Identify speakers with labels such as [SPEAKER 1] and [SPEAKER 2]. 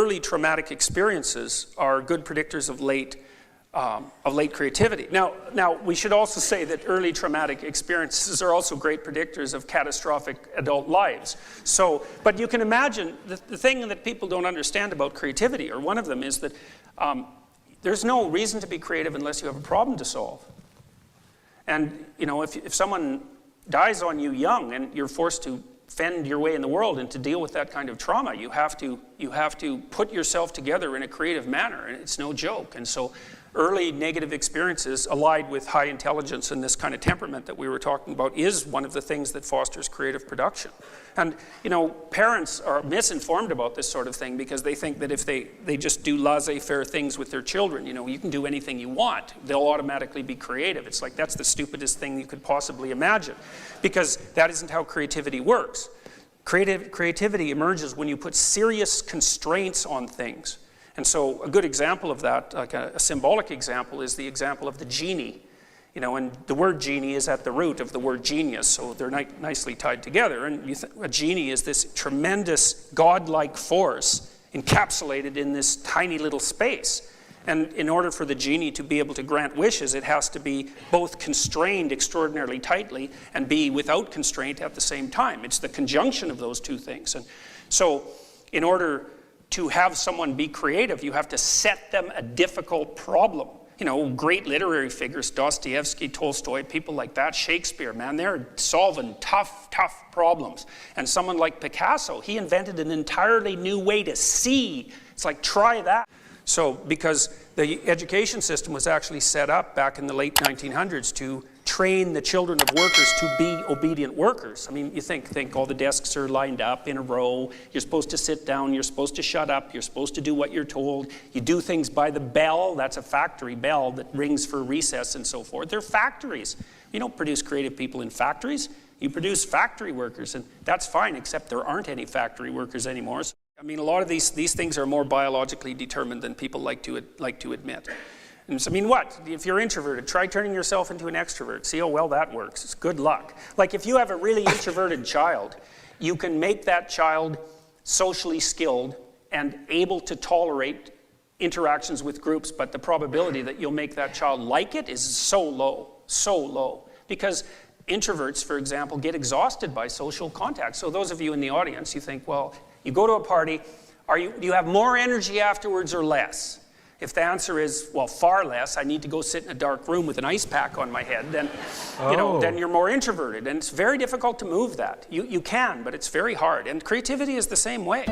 [SPEAKER 1] early traumatic experiences are good predictors of late creativity. Now, we should also say that early traumatic experiences are also great predictors of catastrophic adult lives. So, but you can imagine, the thing that people don't understand about creativity, or one of them, is that there's no reason to be creative unless you have a problem to solve. And, you know, if someone dies on you young and you're forced to fend your way in the world and to deal with that kind of trauma, you have to put yourself together in a creative manner, and it's no joke. And so early negative experiences allied with high intelligence and this kind of temperament that we were talking about is one of the things that fosters creative production. And, you know, parents are misinformed about this sort of thing because they think that if they just do laissez-faire things with their children, you know, you can do anything you want, they'll automatically be creative. It's like, that's the stupidest thing you could possibly imagine, because that isn't how creativity works. Creativity emerges when you put serious constraints on things. And so a good example of that, like a symbolic example, is the example of the genie. You know, and the word genie is at the root of the word genius, so they're nicely tied together. And a genie is this tremendous godlike force encapsulated in this tiny little space. And in order for the genie to be able to grant wishes, it has to be both constrained extraordinarily tightly and be without constraint at the same time. It's the conjunction of those two things. And so in order to have someone be creative, you have to set them a difficult problem. You know, great literary figures, Dostoevsky, Tolstoy, people like that, Shakespeare, man, they're solving tough problems. And someone like Picasso, he invented an entirely new way to see. It's like, try that. So, because the education system was actually set up back in the late 1900s to train the children of workers to be obedient workers. I mean, you think all the desks are lined up in a row, you're supposed to sit down, you're supposed to shut up, you're supposed to do what you're told, you do things by the bell, that's a factory bell that rings for recess and so forth. They're factories. You don't produce creative people in factories, you produce factory workers, and that's fine, except there aren't any factory workers anymore. So, I mean, a lot of these things are more biologically determined than people like to admit. And so, I mean, what? If you're introverted, try turning yourself into an extrovert. See how well that works. It's good luck. Like, if you have a really introverted child, you can make that child socially skilled and able to tolerate interactions with groups, but the probability that you'll make that child like it is so low. Because introverts, for example, get exhausted by social contact. So those of you in the audience, you think, well, you go to a party, do you have more energy afterwards or less? If the answer is, well, far less, I need to go sit in a dark room with an ice pack on my head, then, you know, then you're more introverted. And it's very difficult to move that. You can, but it's very hard. And creativity is the same way.